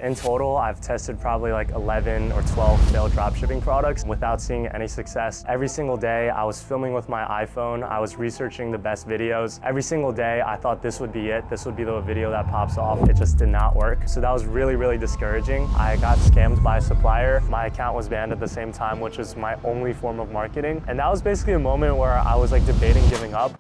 In total, I've tested probably like 11 or 12 failed dropshipping products without seeing any success. Every single day I was filming with my iPhone, I was researching the best videos. Every single day I thought this would be it, this would be the video that pops off. It just did not work. So that was really, really discouraging. I got scammed by a supplier. My account was banned at the same time, which is my only form of marketing. And that was basically a moment where I was like debating giving up.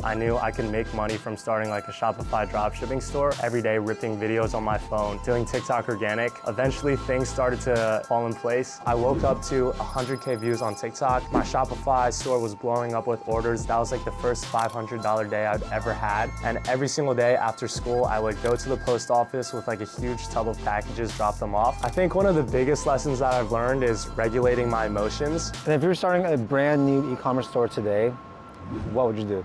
I knew I could make money from starting like a Shopify dropshipping store, every day ripping videos on my phone, doing TikTok organic. Eventually things started to fall in place. I woke up to 100K views on TikTok. My Shopify store was blowing up with orders. That was like the first $500 day I'd ever had. And every single day after school, I would go to the post office with like a huge tub of packages, drop them off. I think one of the biggest lessons that I've learned is regulating my emotions. And if you were starting a brand new e-commerce store today, what would you do?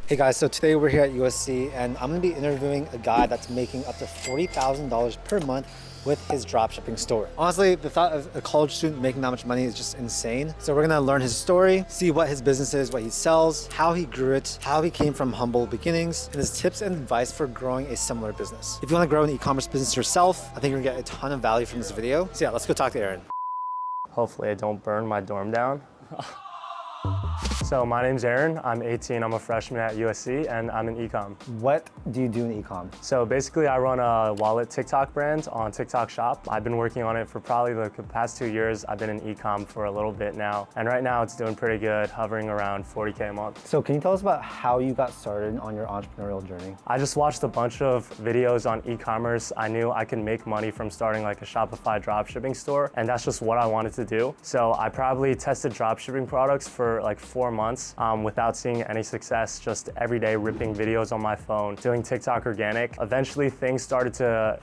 Hey guys, so today we're here at USC and I'm gonna be interviewing a guy that's making up to $40,000 per month with his dropshipping store. Honestly, the thought of a college student making that much money is just insane. So we're gonna learn his story, see what his business is, what he sells, how he grew it, how he came from humble beginnings, and his tips and advice for growing a similar business. If you wanna grow an e-commerce business yourself, I think you're gonna get a ton of value from this video. So yeah, let's go talk to Aaron. Hopefully I don't burn my dorm down. So my name's Aaron, I'm 18, I'm a freshman at USC, and I'm in e-com. What do you do in e-com? So basically I run a wallet TikTok brand on TikTok Shop. I've been working on it for probably the past 2 years. I've been in e-com for a little bit now, and right now it's doing pretty good, hovering around 40K a month. So can you tell us about how you got started on your entrepreneurial journey? I just watched a bunch of videos on e-commerce. I knew I could make money from starting like a Shopify dropshipping store, and that's just what I wanted to do. So I probably tested dropshipping products for like 4 months without seeing any success, just every day ripping videos on my phone, doing TikTok organic. Eventually things started to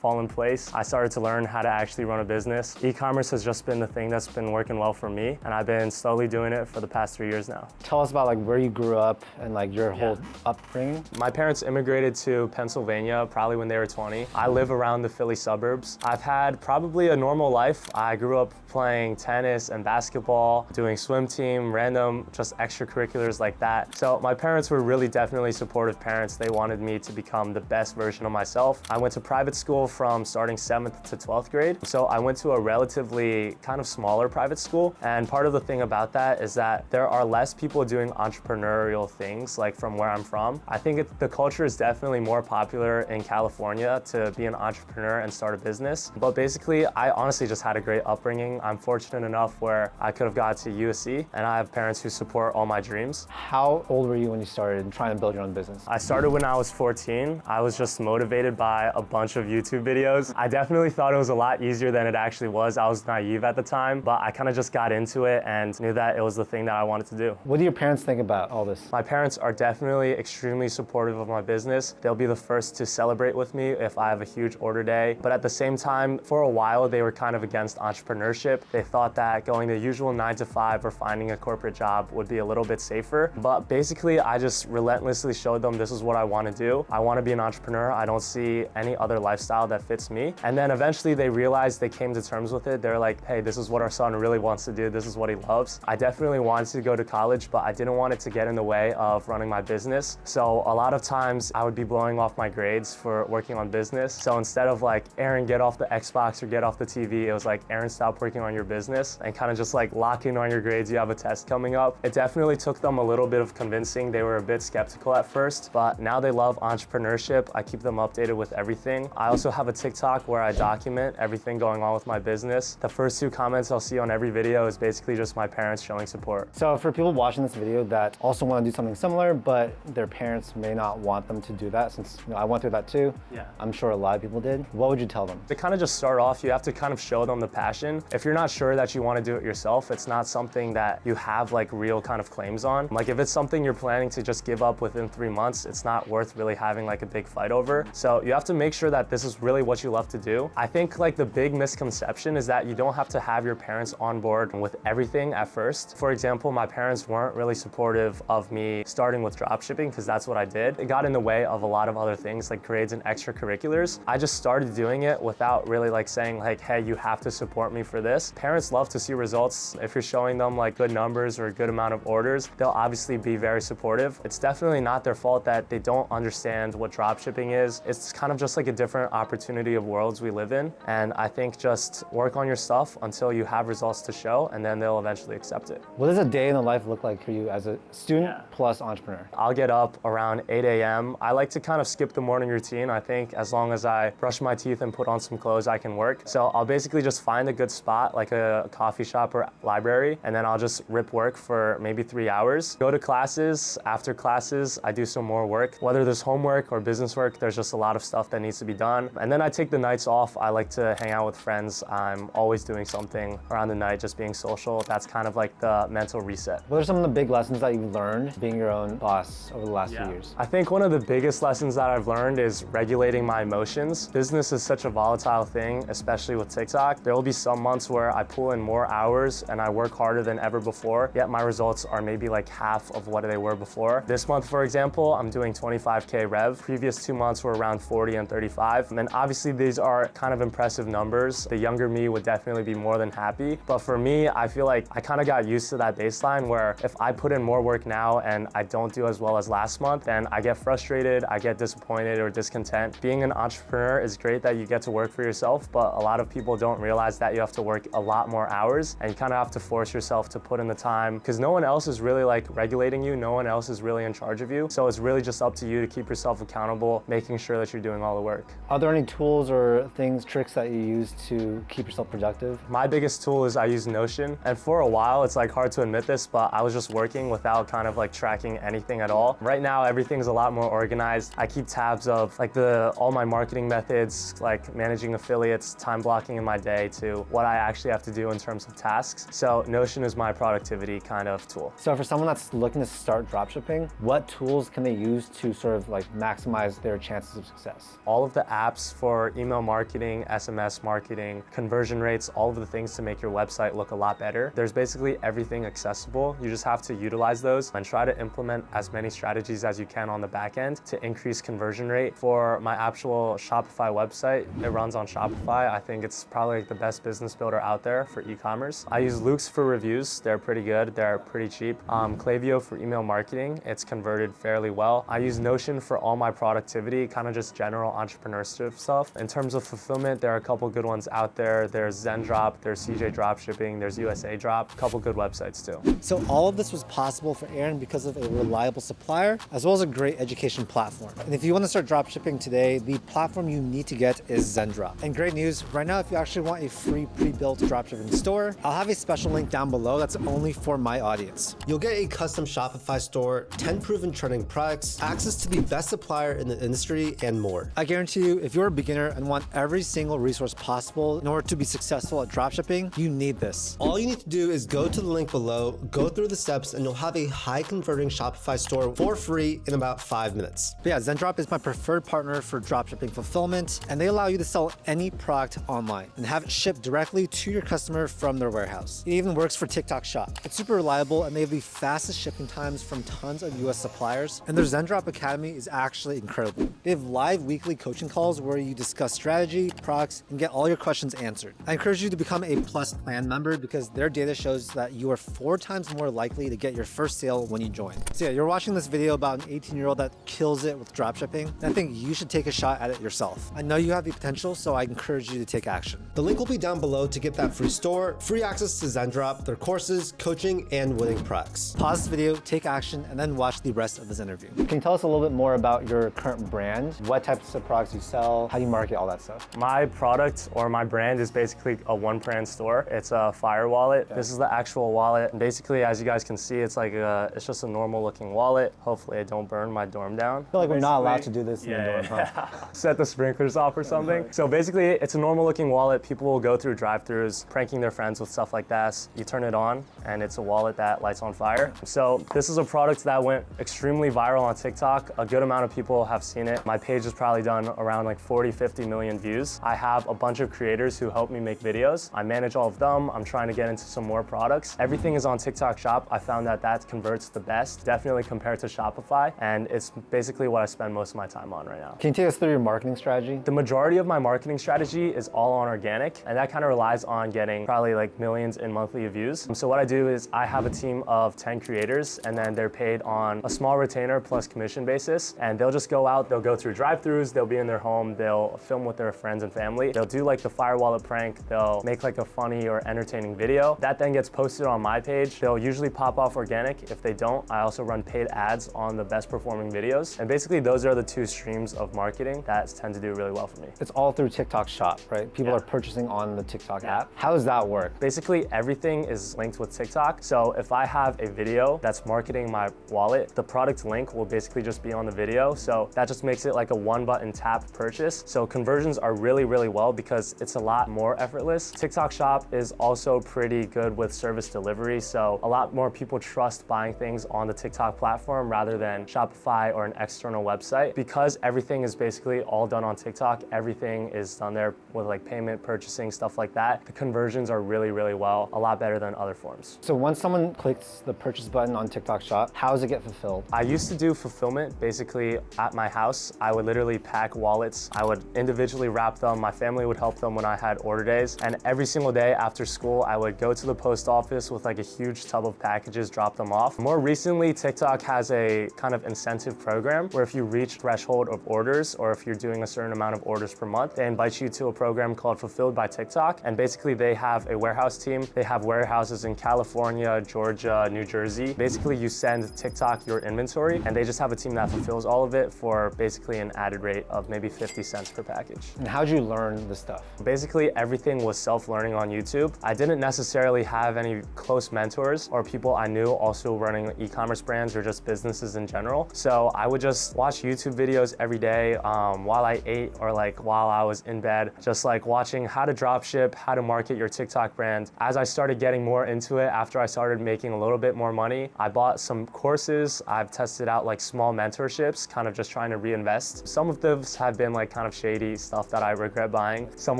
fall in place. I started to learn how to actually run a business. E-commerce has just been the thing that's been working well for me, and I've been slowly doing it for the past 3 years now. Tell us about like where you grew up and like your whole upbringing. My parents immigrated to Pennsylvania probably when they were 20. I live around the Philly suburbs. I've had probably a normal life. I grew up playing tennis and basketball, doing swim team, random just extracurriculars like that. So my parents were really definitely supportive parents. They wanted me to become the best version of myself. I went to private school from starting 7th to 12th grade. So I went to a relatively kind of smaller private school. And part of the thing about that is that there are less people doing entrepreneurial things like from where I'm from. I think the culture is definitely more popular in California to be an entrepreneur and start a business. But basically, I honestly just had a great upbringing. I'm fortunate enough where I could have got to USC, and I have parents who support all my dreams. How old were you when you started trying to build your own business? I started when I was 14. I was just motivated by a bunch of YouTube videos. I definitely thought it was a lot easier than it actually was. I was naive at the time, but I kind of just got into it and knew that it was the thing that I wanted to do. What do your parents think about all this? My parents are definitely extremely supportive of my business. They'll be the first to celebrate with me if I have a huge order day. But at the same time, for a while, they were kind of against entrepreneurship. They thought that going the usual 9 to 5 or finding a corporate job would be a little bit safer. But basically, I just relentlessly showed them this is what I want to do. I want to be an entrepreneur. I don't see any other lifestyle that fits me. And then eventually they realized, they came to terms with it. They're like, hey, this is what our son really wants to do. This is what he loves. I definitely wanted to go to college, but I didn't want it to get in the way of running my business. So a lot of times I would be blowing off my grades for working on business. So instead of like, Aaron, get off the Xbox or get off the TV, it was like, Aaron, stop working on your business, and kind of just like locking on your grades. You have a test coming up. It definitely took them a little bit of convincing. They were a bit skeptical at first, but now they love entrepreneurship. I keep them updated with everything. I also have a TikTok where I document everything going on with my business. The first 2 comments I'll see on every video is basically just my parents showing support. So for people watching this video that also want to do something similar, but their parents may not want them to do that, since I went through that too. Yeah. I'm sure a lot of people did. What would you tell them? To kind of just start off, you have to kind of show them the passion. If you're not sure that you want to do it yourself, it's not something that you have like real kind of claims on. Like if it's something you're planning to just give up within 3 months, it's not worth really having like a big fight over. So you have to make sure that this is really what you love to do. I think like the big misconception is that you don't have to have your parents on board with everything at first. For example, my parents weren't really supportive of me starting with dropshipping because that's what I did. It got in the way of a lot of other things like grades and extracurriculars. I just started doing it without really like saying like, hey, you have to support me for this. Parents love to see results. If you're showing them like good numbers or a good amount of orders, they'll obviously be very supportive. It's definitely not their fault that they don't understand what dropshipping is. It's kind of just like a different opportunity of worlds we live in. And I think just work on your stuff until you have results to show, and then they'll eventually accept it. What does a day in the life look like for you as a student plus entrepreneur? I'll get up around 8 a.m. I like to kind of skip the morning routine. I think as long as I brush my teeth and put on some clothes, I can work. So I'll basically just find a good spot, like a coffee shop or library, and then I'll just rip work for maybe 3 hours. Go to classes. After classes, I do some more work. Whether there's homework or business work, there's just a lot of stuff that needs to be done. And then I take the nights off. I like to hang out with friends. I'm always doing something around the night, just being social. That's kind of like the mental reset. What are some of the big lessons that you've learned being your own boss over the last few years? I think one of the biggest lessons that I've learned is regulating my emotions. Business is such a volatile thing, especially with TikTok. There will be some months where I pull in more hours and I work harder than ever before, yet my results are maybe like half of what they were before. This month, for example, I'm doing 25K rev. Previous 2 months were around 40 and 35. And obviously these are kind of impressive numbers. The younger me would definitely be more than happy. But for me, I feel like I kind of got used to that baseline where if I put in more work now and I don't do as well as last month, then I get frustrated, I get disappointed or discontent. Being an entrepreneur is great that you get to work for yourself, but a lot of people don't realize that you have to work a lot more hours and you kind of have to force yourself to put in the time because no one else is really like regulating you, no one else is really in charge of you. So it's really just up to you to keep yourself accountable, making sure that you're doing all the work. Are there any tools or things, tricks that you use to keep yourself productive? My biggest tool is I use Notion. And for a while, it's like hard to admit this, but I was just working without kind of like tracking anything at all. Right now, everything's a lot more organized. I keep tabs of like all my marketing methods, like managing affiliates, time blocking in my day to what I actually have to do in terms of tasks. So Notion is my productivity kind of tool. So for someone that's looking to start dropshipping, what tools can they use to sort of like maximize their chances of success? All of the apps for email marketing, SMS marketing, conversion rates, all of the things to make your website look a lot better. There's basically everything accessible. You just have to utilize those and try to implement as many strategies as you can on the back end to increase conversion rate. For my actual Shopify website, it runs on Shopify. I think it's probably like the best business builder out there for e-commerce. I use Loox for reviews. They're pretty good. They're pretty cheap. Klaviyo for email marketing. It's converted fairly well. I use Notion for all my productivity, kind of just general entrepreneurship stuff. In terms of fulfillment, there are a couple good ones out there. There's ZenDrop, there's CJ Dropshipping, there's USA Drop, a couple good websites too. So all of this was possible for Aaron because of a reliable supplier, as well as a great education platform. And if you want to start dropshipping today, the platform you need to get is ZenDrop. And great news, right now, if you actually want a free pre-built dropshipping store, I'll have a special link down below that's only for my audience. You'll get a custom Shopify store, 10 proven trending products, access to the best supplier in the industry, and more. I guarantee you, if you're a beginner and want every single resource possible in order to be successful at dropshipping, you need this. All you need to do is go to the link below, go through the steps, and you'll have a high converting Shopify store for free in about 5 minutes. But yeah, ZenDrop is my preferred partner for dropshipping fulfillment, and they allow you to sell any product online and have it shipped directly to your customer from their warehouse. It even works for TikTok Shop. It's super reliable, and they have the fastest shipping times from tons of US suppliers, and their ZenDrop Academy is actually incredible. They have live weekly coaching calls where you discuss strategy, products, and get all your questions answered. I encourage you to become a Plus Plan member because their data shows that you are 4 times more likely to get your first sale when you join. So yeah, you're watching this video about an 18-year-old that kills it with dropshipping, and I think you should take a shot at it yourself. I know you have the potential, so I encourage you to take action. The link will be down below to get that free store, free access to ZenDrop, their courses, coaching, and winning products. Pause this video, take action, and then watch the rest of this interview. Can you tell us a little bit more about your current brand? What types of products you sell? How do you market all that stuff? My product or my brand is basically a one-brand store. It's a Fire wallet. This is the actual wallet. Basically, as you guys can see, it's like it's just a normal looking wallet. Hopefully I don't burn my dorm down. I feel like we're not allowed to do this in the dorm, huh? Set the sprinklers off or something. So basically, it's a normal looking wallet. People will go through drive-thrus, pranking their friends with stuff like that. You turn it on, and it's a wallet that lights on fire. So this is a product that went extremely viral on TikTok. A good amount of people have seen it. My page has probably done around like 40, 50 million views. I have a bunch of creators who help me make videos. I manage all of them. I'm trying to get into some more products. Everything is on TikTok Shop. I found that converts the best, definitely compared to Shopify. And it's basically what I spend most of my time on right now. Can you take us through your marketing strategy? The majority of my marketing strategy is all on organic, and that kind of relies on getting probably like millions in monthly views. So what I do is I have a team of 10 creators, and then they're paid on a small retainer plus commission basis. And they'll just go out, they'll go through drive-thrus, they'll be in their home, they'll film with their friends and family. They'll do like the fire wallet prank, they'll make like a funny or entertaining video. That then gets posted on my page. They'll usually pop off organic. If they don't, I also run paid ads on the best performing videos. And basically those are the two streams of marketing that tend to do really well for me. It's all through TikTok Shop, right? People are purchasing on the TikTok app. How does that work? Basically everything is linked with TikTok. So if I have a video that's marketing my wallet, the product link will basically just be on the video. So that just makes it like a one button tap purchase. So conversions are really, really well because it's a lot more effortless. TikTok Shop is also pretty good with service delivery. So a lot more people trust buying things on the TikTok platform rather than Shopify or an external website. Because everything is basically all done on TikTok, everything is done there with like payment, purchasing, stuff like that. The conversions are really, really well, a lot better than other forms. So once someone clicks the purchase button on TikTok Shop, how does it get fulfilled? I used to do fulfillment basically at my house. I would literally pack wallets. I would individually wrap them. My family would help them when I had order days. And every single day after school, I would go to the post office with like a huge tub of packages, drop them off. More recently, TikTok has a kind of incentive program where if you reach threshold of orders or if you're doing a certain amount of orders per month, they invite you to a program called Fulfilled by TikTok. And basically they have a warehouse team. They have warehouses in California, Georgia, New Jersey. Basically you send TikTok your inventory and they just have a team that fulfills all of it for basically an added rate of maybe 50 cents per package. And how'd you learn this stuff? Basically everything was self-learning on YouTube. I didn't necessarily have any close mentors or people I knew also running e-commerce brands or just businesses in general. So I would just watch YouTube videos every day while I ate or like while I was in bed, just like watching how to dropship, how to market your TikTok brand. As I started getting more into it, after I started making a little bit more money, I bought some courses. I've tested out like small mentorships, kind of just trying to reinvest. Some of those have been like kind of shady stuff that I regret buying. Some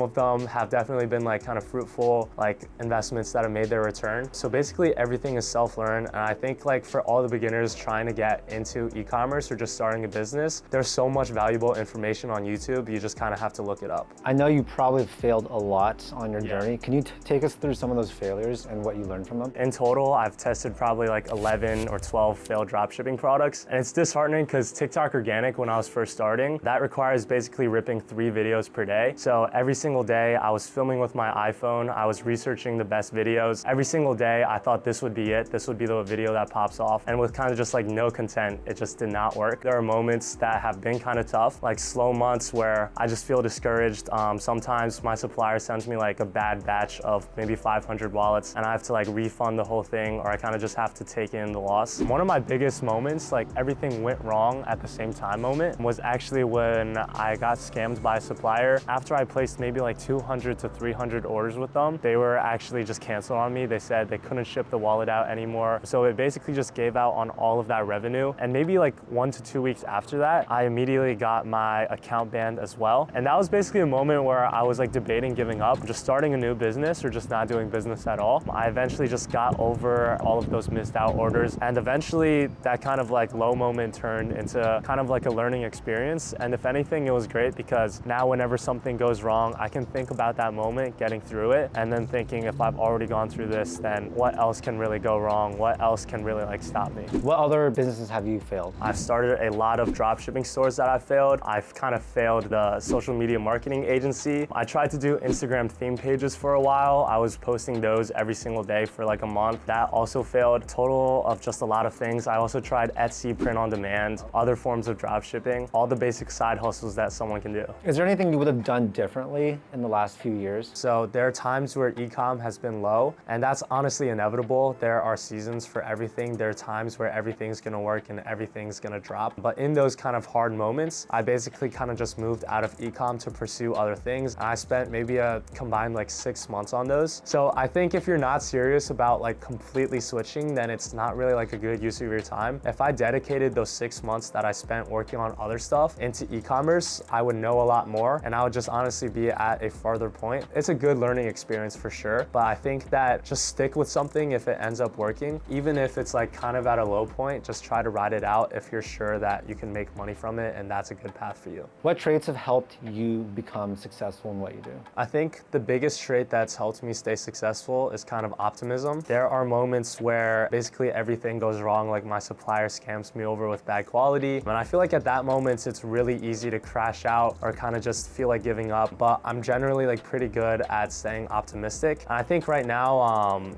of them have definitely been like kind of fruitful, like investments that have made their return. So basically everything is self-learn. And I think like for all the beginners trying to get into e-commerce or just starting a business, there's so much valuable information on YouTube. You just kind of have to look it up. I know you probably failed a lot on your journey. Can you take us through some of those failures and what you learned from them? In total, I've tested probably like 11 or 12 failed dropshipping products. And it's disheartening because TikTok Organic, when I was first starting, that requires basically ripping 3 videos per day. So every single day I was filming with my iPhone. I was researching the best videos. Every single day I thought this would be it. This would be the video that pops off. And with kind of just like no content, it just did not work. There are moments that have been kind of tough, like slow months where I just feel discouraged. Sometimes my supplier sends me like a bad batch of maybe 500 wallets and I have to like refund the whole thing, or I kind of just have to take in the loss. One of my biggest moments, like everything went wrong at the same time moment, was actually when I got scammed by a supplier. After I placed maybe like 200 to 300 orders with them, they were actually just canceled on me. They said they couldn't ship the wallet out anymore. So it basically just gave out on all of that revenue. And maybe like 1 to 2 weeks after that, I immediately got my account banned as well. And that was basically a moment where I was like debating giving up, just starting a new business or just not doing business at all. I eventually just got over all of those missed out orders. And eventually that kind of like low moment turned into kind of like a learning experience. And if anything, it was great because now whenever something goes wrong, I can think about that moment, getting through it, and then thinking if I've already gone through this, then what else can really go wrong? What else can really like stop me? What other businesses have you failed? I've started a lot of drop shipping stores that I've failed. I've kind of failed the social media marketing agency. I tried to do Instagram theme pages for a while. I was posting those every single day for like a month. That also failed. Total of just a lot of things. I also tried Etsy, print on demand, other forms of drop shipping, all the basic side hustles that someone can do. Is there anything you would have done differently in the last few years? So there are times where e-com has been low, and that's honestly inevitable. There are seasons for everything. There are times where everything's gonna work and everything's gonna drop. But in those kind of hard moments, I basically kind of just moved out of e-com to pursue other things. And I spent maybe a combined like 6 months on those. So I think if you're not serious about like completely switching, then it's not really like a good use of your time. If I dedicated those 6 months that I spent working on other stuff into e-commerce, I would know a lot more and I would just honestly be at a farther point. It's a good learning experience for sure, but I think that just stick with something if it ends up working. Even if it's like kind of at a low point, just try to ride it out if you're sure that you can make money from it and that's a good path for you. What traits have helped you become successful in what you do? I think the biggest trait that's helped me stay successful is kind of optimism. There are moments where basically everything goes wrong, like my supplier scams me over with bad quality. And I feel like at that moment, it's really easy to crash out or kind of just feel like giving up. But I'm generally like pretty good at staying optimistic. And I think right now,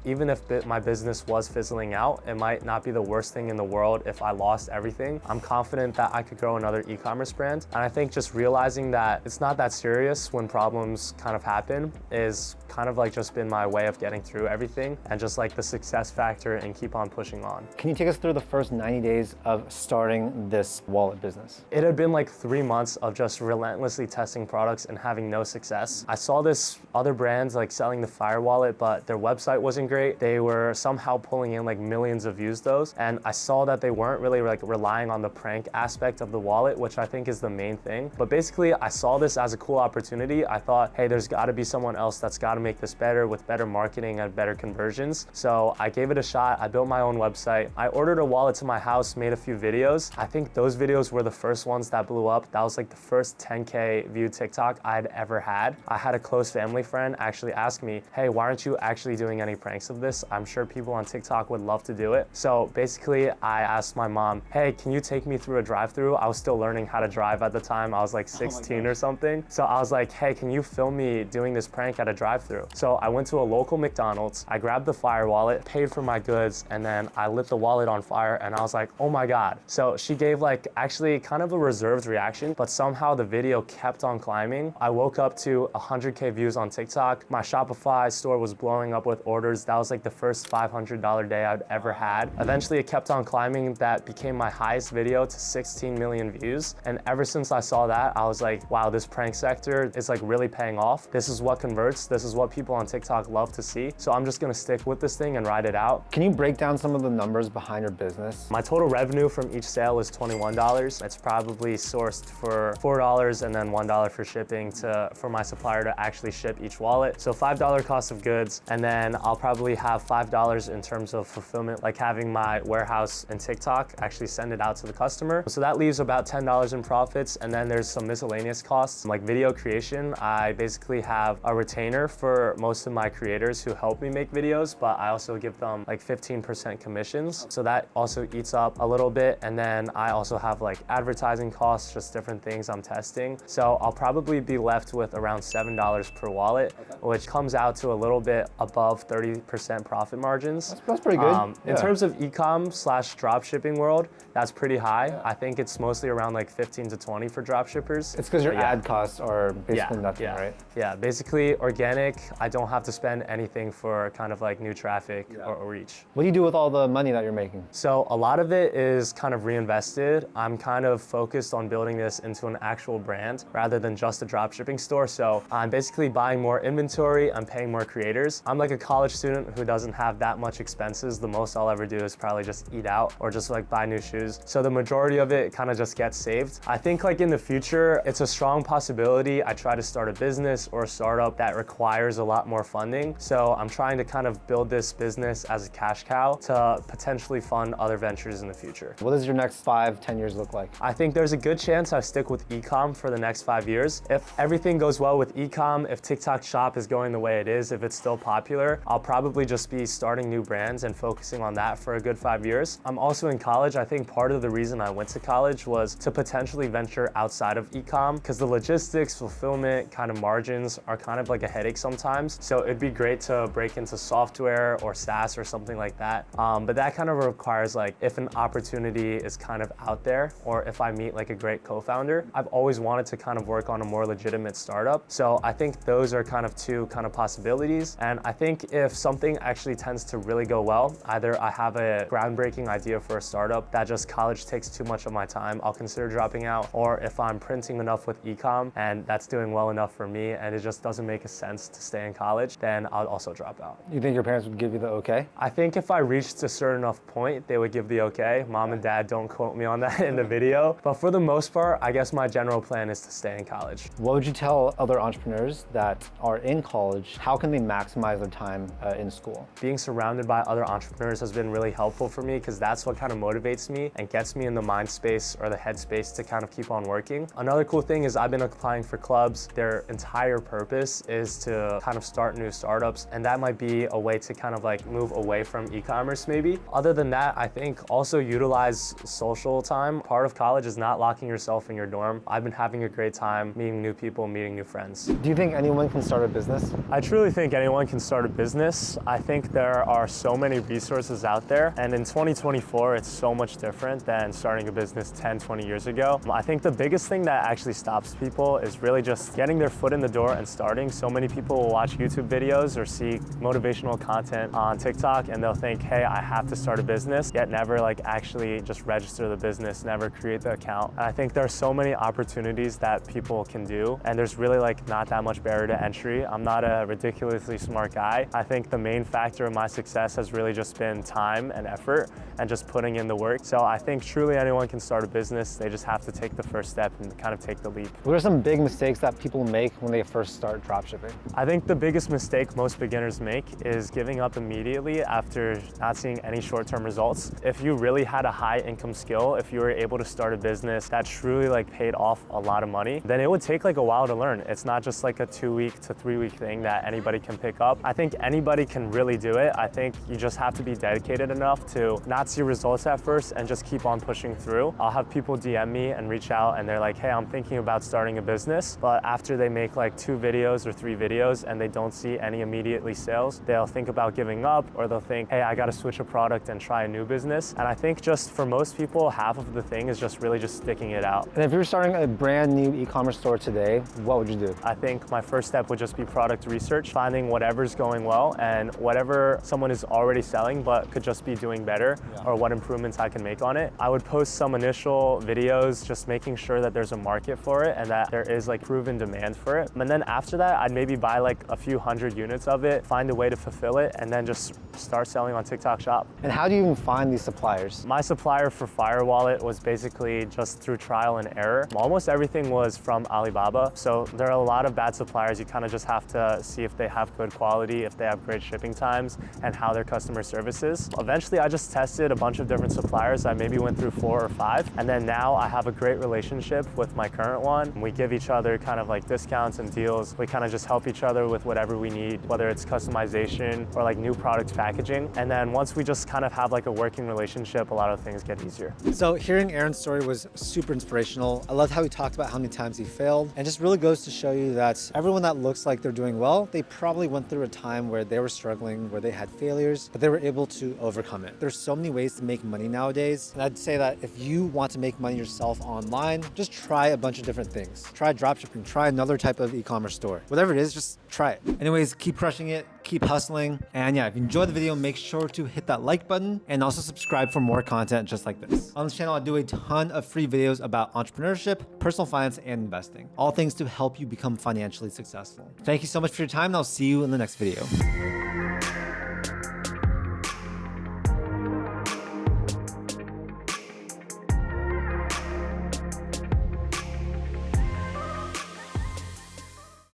even if my business was fizzling out, it might not be the worst thing in the world if I lost everything. I'm confident that I could grow another e-commerce brand. And I think just realizing that it's not that serious when problems kind of happen is kind of like just been my way of getting through everything, and just like the success factor and keep on pushing on. Can you take us through the first 90 days of starting this wallet business? It had been like 3 months of just relentlessly testing products and having no success. I saw this other brands like selling the Fire Wallet, but their website wasn't great. They were somehow pulling in like millions of views those, and I saw that they weren't really like relying on the prank aspect of the wallet, which I think is the main thing. But basically, I saw this as a cool opportunity. I thought, hey, there's got to be someone else that's got to make this better with better marketing and better conversions. So I gave it a shot. I built my own website. I ordered a wallet to my house, made a few videos. I think those videos were the first ones that blew up. That was like the first 10K viewed TikTok I'd ever had. I had a close family friend actually ask me, hey, why aren't you actually doing any pranks of this? I'm sure people on TikTok would love to do it. So basically, I asked my mom, hey, can you take me through a drive-through? I was still learning how to drive at the time. I was like 16 or something. So I was like, hey, can you film me doing this prank at a drive-through? So I went to a local McDonald's, I grabbed the Fire Wallet, paid for my goods, and then I lit the wallet on fire, and I was like, oh my God. So she gave like actually kind of a reserved reaction, but somehow the video kept on climbing. I woke up to 100K views on TikTok. My Shopify store was blowing up with orders. That was like the first $500 day I'd ever had. Eventually it kept on climbing. That became my highest video to 16 million views. And ever since I saw that, I was like, wow, this prank sector is like really paying off. This is what converts. This is what people on TikTok love to see. So I'm just gonna stick with this thing and ride it out. Can you break down some of the numbers behind your business? My total revenue from each sale is $21. It's probably sourced for $4 and then $1 for shipping for my supplier to actually ship each wallet. So $5 cost of goods, and then I'll probably have $5 in terms of fulfillment, like having my warehouse and TikTok actually send it out to the customer. So that leaves about $10 in profits, and then there's some miscellaneous costs like video creation. I basically have a retainer for most of my creators who help me make videos, but I also give them like 15% commissions. So that also eats up a little bit. And then I also have like advertising costs, just different things I'm testing. So I'll probably be left with around $7 per wallet, which comes out to a little bit above 30% profit margins. That's pretty good. In terms of e-com / drop shipping world, that's pretty high. I think it's mostly around like 15 to 20 for drop shippers. It's because your ad costs are basically nothing, right? Yeah, basically organic. I don't have to spend anything for kind of like new traffic or reach. What do you do with all the money that you're making? So a lot of it is kind of reinvested. I'm kind of focused on building this into an actual brand rather than just a drop shipping store. So I'm basically buying more inventory. I'm paying more creators. I'm like a college student who doesn't have that much expenses. The most I'll ever do is probably just eat out or just like buy new shoes. So the majority of it kind of just gets saved. I think like in the future, it's a strong possibility I try to start a business or a startup that requires a lot more funding. So I'm trying to kind of build this business as a cash cow to potentially fund other ventures in the future. What does your next 5-10 years look like? I think there's a good chance I stick with e-com for the next 5 years. If everything goes well with e-com, if TikTok Shop is going the way it is, if it's still popular, I'll probably just be starting new brands and focusing on that for a good 5 years. I'm also in college. I think part of the reason I went to college was to potentially venture outside of e-com, because the logistics, fulfillment, kind of margins are kind of like a headache sometimes. So it'd be great to break into software or SaaS or something like that. But that kind of requires like if an opportunity is kind of out there, or if I meet like a great co-founder. I've always wanted to kind of work on a more legitimate startup. So I think those are kind of two kind of possibilities. And I think if something actually tends to really go well, either I have a groundbreaking idea for a startup that just college takes too much of my time, I'll consider dropping out. Or if I'm printing enough with e-com and that's doing well enough for me and it just doesn't make a sense to stay in college, then I'll also drop out. You think your parents would give you the okay? I think if I reached a certain enough point, they would give the okay. Mom and dad, don't quote me on that in the video. But for the most part, I guess my general plan is to stay in college. What would you tell other entrepreneurs that are in college? How can they maximize their time in school? Being surrounded by other entrepreneurs has been really helpful for me because that's what kind of motivates me and gets me in the mind space or the head space to kind of keep on working. Another cool thing is I've been applying for clubs. Their entire purpose is to kind of start new startups, and that might be a way to kind of like move away from e-commerce maybe. Other than that, I think also utilize social time. Part of college is not locking yourself in your dorm. I've been having a great time meeting new people, meeting new friends. Do you think anyone can start a business? I truly think anyone can start a business. I think there are so many resources out there, and in 2024, it's so much different than starting a business 10, 20 years ago. I think the biggest thing that actually stops people is really just getting their foot in the door and starting. So many people will watch YouTube videos or see motivational content on TikTok and they'll think, hey, I have to start a business, yet never like actually just register the business, never create the account. And I think there are so many opportunities that people can do, and there's really like not that much barrier to entry. I'm not a ridiculously smart guy. I think the main factor of my success has really just been time and effort and just putting in the work. So I think truly anyone can start a business. They just have to take the first step and kind of take the leap. What are some big mistakes that people make when they first start dropshipping? I think the biggest mistake most beginners make is giving up immediately after not seeing any short-term results. If you really had a high income skill, if you were able to start a business that truly like paid off a lot of money, then it would take like a while to learn. It's not just like a 2-week to 3-week thing that anybody can pick up. I think anybody can really do it. I think you just have to be dedicated enough to not see results at first and just keep on pushing through. I'll have people DM me and reach out and they're like, hey, I'm thinking about starting a business, but after they make like 2 videos or 3 videos and they don't see any immediately sales, they'll think about giving up, or they'll think, hey, I gotta switch a product and try a new business. And I think just for most people, half of the thing is just really just sticking it out. And if you're starting a brand new e-commerce store today, what would you do? I think my first step would just be product research, finding whatever's going well and whatever someone is already selling but could just be doing better, or what improvements I can make on it. I would post some initial videos, just making sure that there's a market for it and that there is like proven demand for it. And then after that, I'd maybe buy like a few hundred units of it, find a way to fulfill it, and then just start selling on TikTok Shop. And how do you even find these suppliers? My supplier for Fire Wallet was basically just through trial and error. Almost everything was from Alibaba. So there are a lot of bad suppliers. You kind of just have to see if they have good quality, if they have great shipping times, and how their customer service is. Eventually, I just tested a bunch of different suppliers. I maybe went through 4 or 5. And then now I have a great relationship with my current one. We give each other kind of like discounts and deals. We kind of just help each other with whatever we need, whether it's customization or like new product packaging. And then once we just kind of have like a working relationship, a lot of things get easier. So hearing Aaron's story was super inspirational. I loved how he talked about how many times he failed, and just really goes to show you that everyone that looks like they're doing well, they probably went through a time where they were struggling, where they had failures, but they were able to overcome it. There's so many ways to make money nowadays, and I'd say that if you want to make money yourself online, just try a bunch of different things. Try dropshipping, try another type of e-commerce store. Whatever it is, just try it. Anyways, keep crushing it, keep hustling, and yeah, if you enjoyed the video, make sure to hit that like button and also subscribe for more content just like this. On this channel, I do a ton of free videos about entrepreneurship, personal finance, and investing. All things to help you become financially successful. Thank you so much for your time, and I'll see you in the next video.